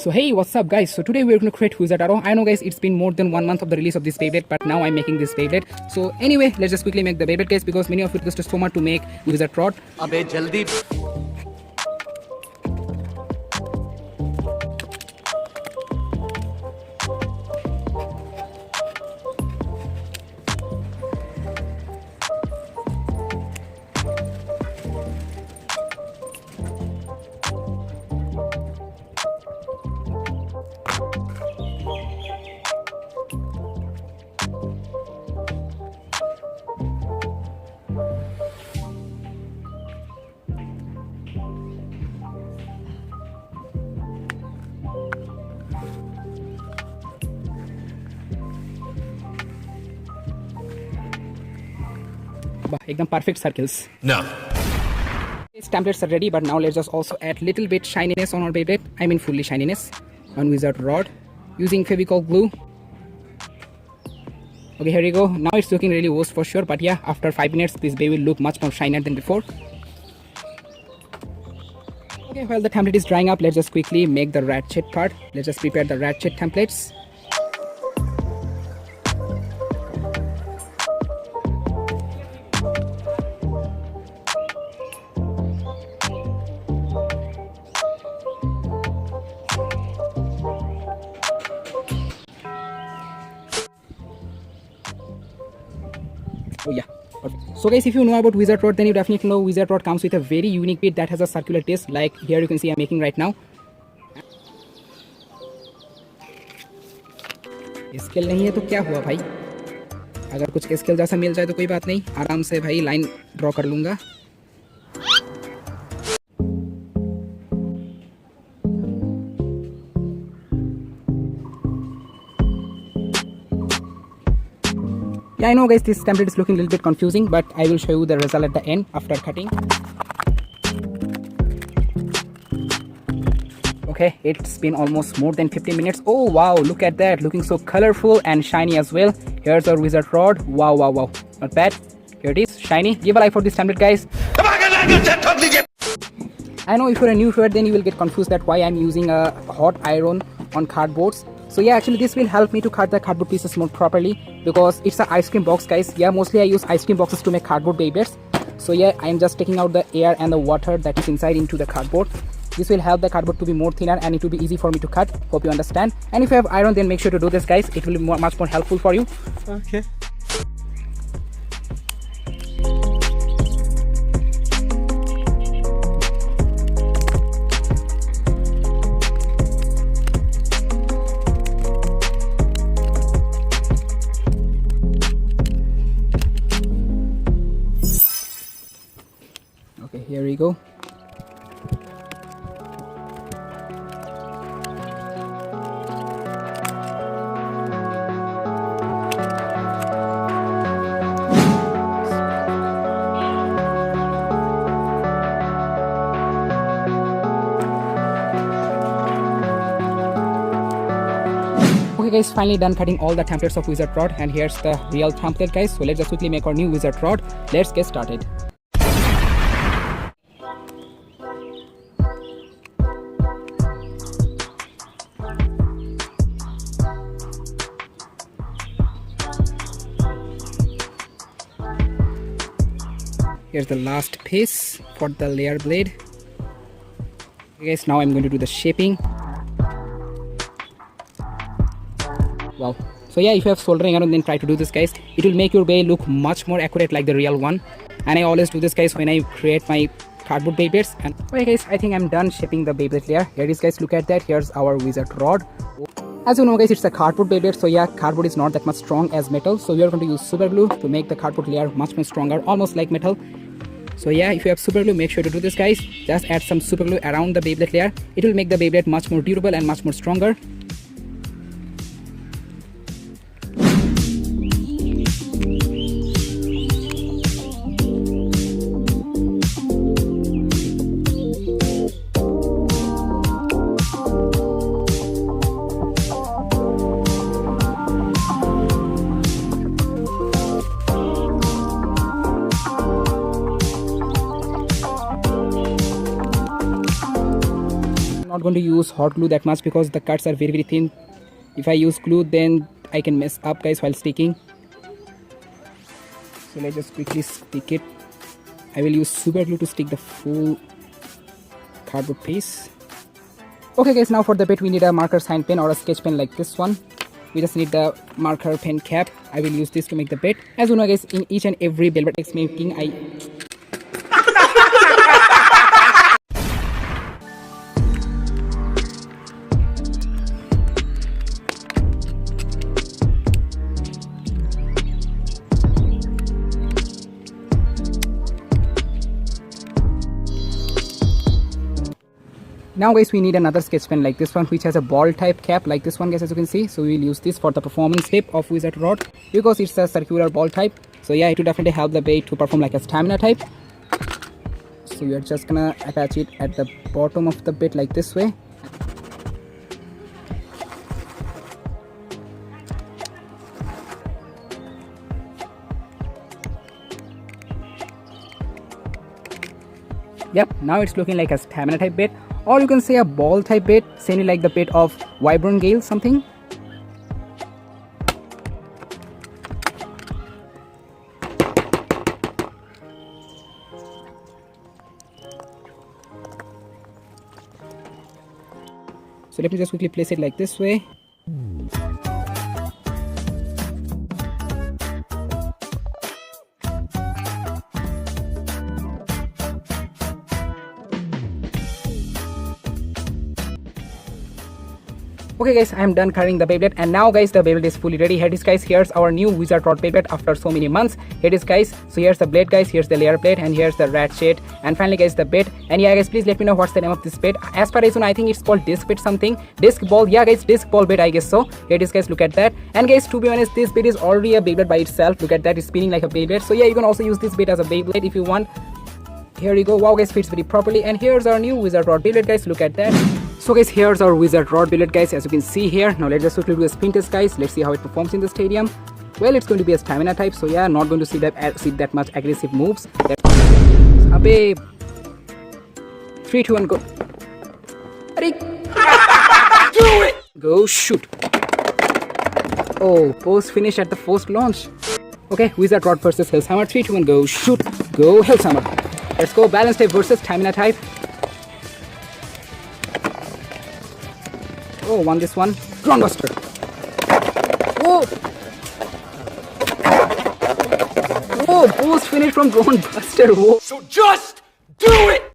So hey, what's up guys? So today we're going to create Wizard Rob. I know guys, it's been more than 1 month of the release of this Beyblade, but now I'm making this Beyblade. So anyway, let's just quickly make the Beyblade case because many of it was so much to make Wizard Rob. अबे जल्दी Ekdam perfect circles. No. These templates are ready, but now let's just also add little bit shininess on our Beyblade. I mean fully shininess on Wizard Rob using Fevicol glue. Okay, here we go. Now it's looking really worse for sure, but yeah, after 5 minutes this Bey will look much more shinier than before. Okay, while the template is drying up, let's just quickly make the ratchet part. Let's just prepare the ratchet templates. Oh yeah, perfect. So guys, if you know about Wizard Rob, then you definitely know Wizard Rob comes with a very unique bit that has a circular disc, like here you can see I'm making right now. Scale नहीं है तो क्या हुआ भाई, अगर कुछ scale जैसा मिल जाए तो कोई बात नहीं, आराम से भाई लाइन ड्रॉ कर लूंगा. Yeah, I know guys, this template is looking a little bit confusing, but I will show you the result at the end after cutting. Okay, it's been almost more than 15 minutes. Oh wow, look at that, looking so colorful and shiny as well. Here's our Wizard Rob. Wow, wow, wow, not bad. Here it is, shiny. Give a like for this template guys. I know if you're a new viewer, then you will get confused that why I'm using a hot iron on cardboards. So yeah, actually this will help me to cut the cardboard pieces more properly because it's an ice cream box guys. Yeah, mostly I use ice cream boxes to make cardboard Beyblades. So yeah, I'm just taking out the air and the water that is inside into the cardboard. This will help the cardboard to be more thinner and it will be easy for me to cut. Hope you understand. And if you have iron, then make sure to do this guys. It will be much more helpful for you. Okay. Okay, here we go. Okay guys, finally done cutting all the templates of Wizard Rob, and here's the real template guys. So let's just quickly make our new Wizard Rob. Let's get started. Here's the last piece for the layer blade. Okay guys, now I'm going to do the shaping. Wow. So yeah, if you have soldering iron, then try to do this guys. It will make your Bey look much more accurate like the real one. And I always do this guys when I create my cardboard Beyblades. And okay guys, I think I'm done shaping the Beyblade layer. Here it is guys, look at that. Here's our Wizard Rob. As you know guys, it's a cardboard Beyblade, so yeah, cardboard is not that much strong as metal. So we are going to use super glue to make the cardboard layer much more stronger, almost like metal. So yeah, if you have super glue, make sure to do this guys. Just add some super glue around the Beyblade layer. It will make the Beyblade much more durable and much more stronger. not going to use hot glue that much because the cuts are very very thin. If I use glue, then I can mess up, guys, while sticking. So let's just quickly stick it. I will use super glue to stick the full cardboard piece. Okay guys, now for the bit we need a marker sign pen or a sketch pen like this one. We just need the marker pen cap. I will use this to make the bit. As you know guys, in each and every Beyblade X making, Now guys, we need another sketch pen like this one, which has a ball type cap like this one, guys, as you can see. So we will use this for the performance tip of Wizard Rod because it's a circular ball type. So yeah, it will definitely help the Bey to perform like a stamina type. So we are just gonna attach it at the bottom of the bit like this way. Yep, now it's looking like a stamina type bit, or you can say a ball type bit, same like the bit of Vibrant Gale something. So let me just quickly place it like this way. Okay guys, I am done coloring the Beyblade, and now guys the Beyblade is fully ready. Here it is guys, here's our new Wizard Rod Beyblade after so many months. Here it is guys, so here's the blade guys, here's the layer plate, and here's the ratchet, and finally guys the bit. And yeah guys, please let me know what's the name of this bit. As far as you know, I think it's called disc bit something, disc ball. Yeah guys, disc ball bit, I guess so. Here it is guys, look at that. And guys, to be honest, this bit is already a Beyblade by itself. Look at that, it's spinning like a Beyblade. So yeah, you can also use this bit as a Beyblade if you want. Here you go. Wow guys, fits very properly. And here's our new Wizard Rod Beyblade guys, look at that. So guys, here's our Wizard Rod Beyblade guys, as you can see here. Now let's just quickly do a spin test guys. Let's see how it performs in the stadium. Well, it's going to be a stamina type, so yeah, not going to see that much aggressive moves. Abe, 3, 2, 1, go. Do it! Go shoot. Oh, post finish at the first launch. Okay, Wizard Rod versus Hellhammer. 3, 2, 1, go shoot. Go Hellhammer. Let's go balance type versus stamina type. Oh, won this one. Groundbuster. Whoa. Whoa, post finish from Groundbuster. Whoa. So just do it!